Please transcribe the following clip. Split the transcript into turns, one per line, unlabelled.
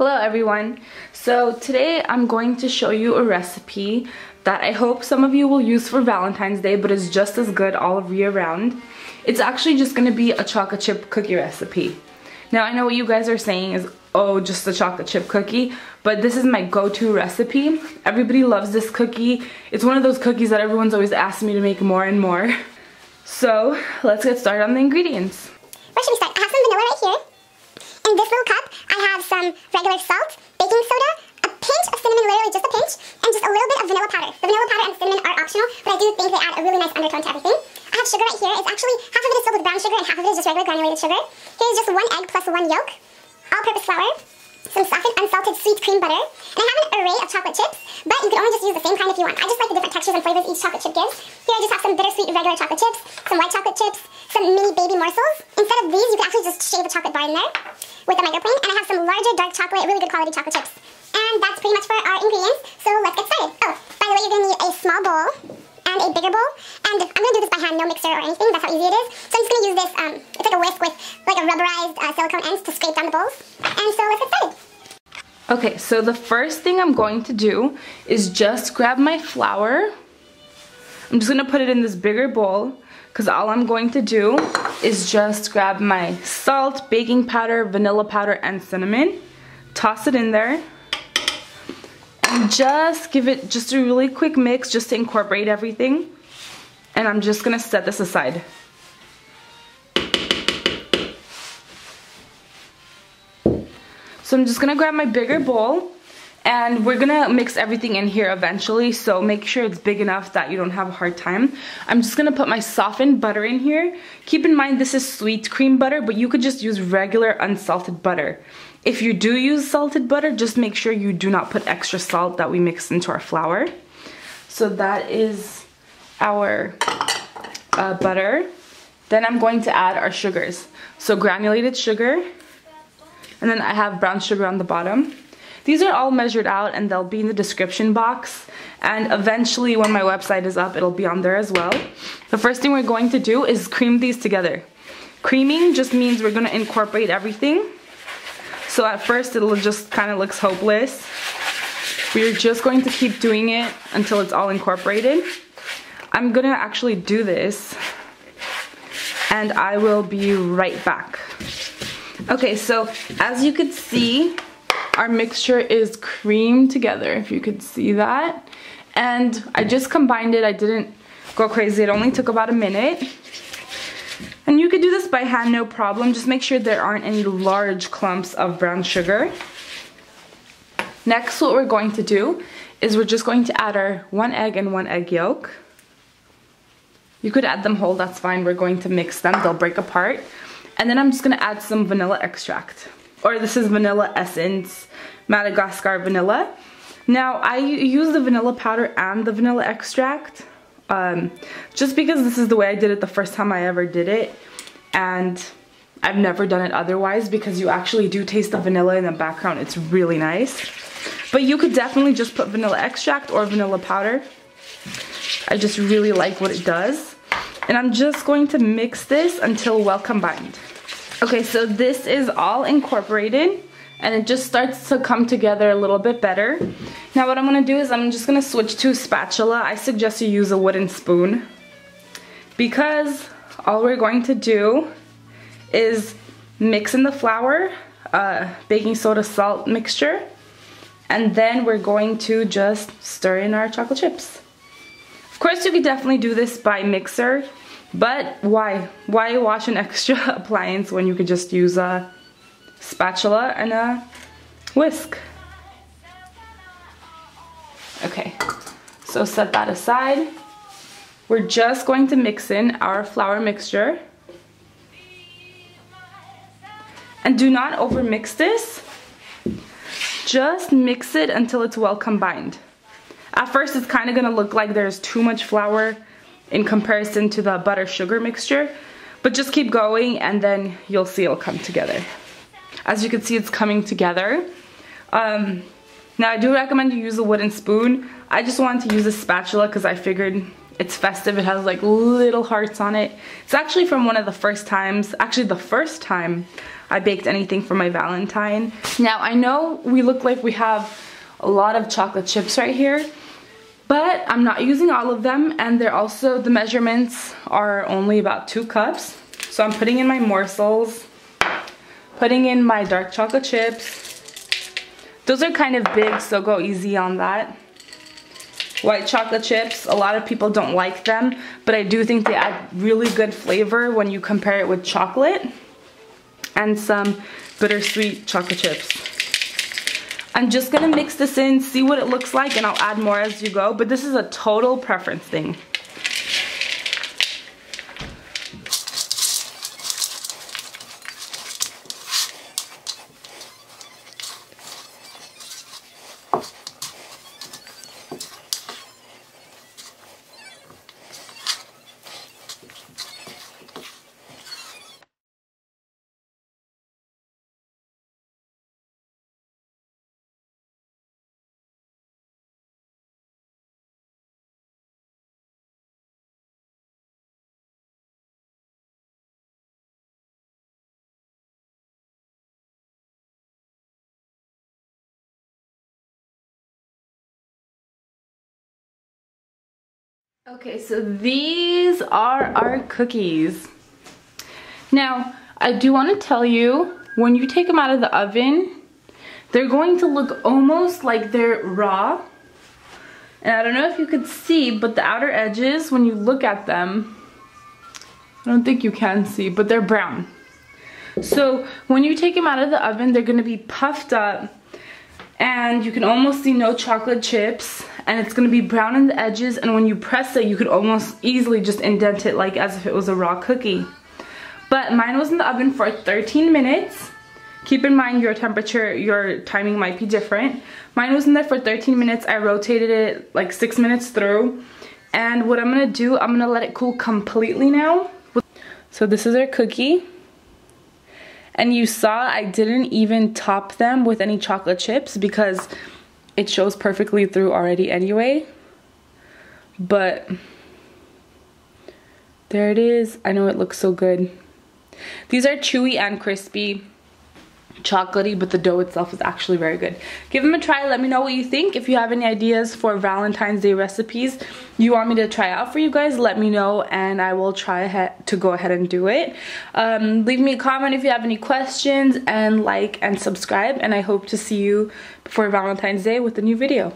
Hello everyone. So today I'm going to show you a recipe that I hope some of you will use for Valentine's Day, but is just as good all year round. It's actually just going to be a chocolate chip cookie recipe. Now I know what you guys are saying is, oh, just a chocolate chip cookie, but this is my go-to recipe. Everybody loves this cookie. It's one of those cookies that everyone's always asking me to make more and more. So let's get started on the ingredients.
Where should we start? I have some vanilla right here. In this little cup, I have some regular salt, baking soda, a pinch of cinnamon, literally just a pinch, and just a little bit of vanilla powder. The vanilla powder and cinnamon are optional, but I do think they add a really nice undertone to everything. I have sugar right here. It's actually, half of it is filled with brown sugar and half of it is just regular granulated sugar. Here's just 1 egg plus 1 yolk, all-purpose flour, some softened unsalted sweet cream butter, and I have an array of chocolate chips, but you can only just use the same kind if you want. I just like the different textures and flavors each chocolate chip gives. Here I just have some bittersweet regular chocolate chips, some white chocolate chips, some mini baby morsels. Instead of these, you can actually just shave a chocolate bar in there with a microplane, and I have some larger dark chocolate, really good quality chocolate chips. And that's pretty much for our ingredients, so let's get started. Oh, by the way, you're going to need a small bowl and a bigger bowl, and I'm going to do this by hand, no mixer or anything, that's how easy it is. So I'm just going to use this, it's like a whisk with like a rubberized silicone ends to scrape down the bowls, and so let's get started.
Okay, so the first thing I'm going to do is just grab my flour. I'm just going to put it in this bigger bowl, because all I'm going to do is just grab my salt, baking powder, vanilla powder, and cinnamon. Toss it in there. And just give it just a really quick mix just to incorporate everything. And I'm just going to set this aside. So I'm just going to grab my bigger bowl. And we're gonna mix everything in here eventually, so make sure it's big enough that you don't have a hard time. I'm just gonna put my softened butter in here. Keep in mind this is sweet cream butter, but you could just use regular unsalted butter. If you do use salted butter, just make sure you do not put extra salt that we mix into our flour. So that is our butter. Then I'm going to add our sugars. So granulated sugar, and then I have brown sugar on the bottom. These are all measured out and they'll be in the description box, and eventually when my website is up it'll be on there as well. The first thing we're going to do is cream these together. Creaming just means we're going to incorporate everything. So at first it'll just kind of looks hopeless. We're just going to keep doing it until it's all incorporated. I'm going to actually do this and I will be right back. Okay, so as you can see, our mixture is creamed together, if you could see that. And I just combined it. I didn't go crazy. It only took about a minute. And you could do this by hand, no problem. Just make sure there aren't any large clumps of brown sugar. Next, what we're going to do is we're just going to add our 1 egg and 1 egg yolk. You could add them whole, that's fine. We're going to mix them. They'll break apart. And then I'm just going to add some vanilla extract. Or this is vanilla essence, Madagascar vanilla. Now I use the vanilla powder and the vanilla extract just because this is the way I did it the first time I ever did it, and I've never done it otherwise, because you actually do taste the vanilla in the background. It's really nice. But you could definitely just put vanilla extract or vanilla powder. I just really like what it does. And I'm just going to mix this until well combined. Okay, so this is all incorporated and it just starts to come together a little bit better. Now what I'm going to do is I'm just going to switch to a spatula. I suggest you use a wooden spoon, because all we're going to do is mix in the flour, baking soda, salt mixture, and then we're going to just stir in our chocolate chips. Of course you could definitely do this by mixer, but why wash an extra appliance when you could just use a spatula and a whisk? Okay, so set that aside. We're just going to mix in our flour mixture. And do not over mix this. Just mix it until it's well combined. At first it's kind of going to look like there's too much flour in comparison to the butter sugar mixture, but just keep going and then you'll see it'll come together. As you can see, it's coming together. Now I do recommend you use a wooden spoon. I just wanted to use a spatula because I figured it's festive. It has like little hearts on it. It's actually from one of the first times, actually the first time I baked anything for my Valentine. Now I know we look like we have a lot of chocolate chips right here, but I'm not using all of them, and they're also, the measurements are only about 2 cups. So I'm putting in my morsels, putting in my dark chocolate chips. Those are kind of big, so go easy on that. White chocolate chips, a lot of people don't like them, but I do think they add really good flavor when you compare it with chocolate. And some bittersweet chocolate chips. I'm just gonna mix this in, see what it looks like, and I'll add more as you go, but this is a total preference thing. Okay, so these are our cookies. Now, I do want to tell you, when you take them out of the oven, they're going to look almost like they're raw. And I don't know if you could see, but the outer edges, when you look at them, I don't think you can see, but they're brown. So when you take them out of the oven, they're going to be puffed up, and you can almost see no chocolate chips, and it's going to be brown in the edges, and when you press it, you could almost easily just indent it like as if it was a raw cookie. But mine was in the oven for 13 minutes. Keep in mind your temperature, your timing might be different. Mine was in there for 13 minutes. I rotated it like 6 minutes through. And what I'm going to do, I'm going to let it cool completely now. So this is our cookie. And you saw I didn't even top them with any chocolate chips because it shows perfectly through already anyway. But there it is. I know it looks so good. These are chewy and crispy, chocolatey, but the dough itself is actually very good. Give them a try. Let me know what you think. If you have any ideas for Valentine's Day recipes you want me to try out for you guys, let me know and I will try to go ahead and do it. Leave me a comment if you have any questions, and like and subscribe, and I hope to see you before Valentine's Day with a new video.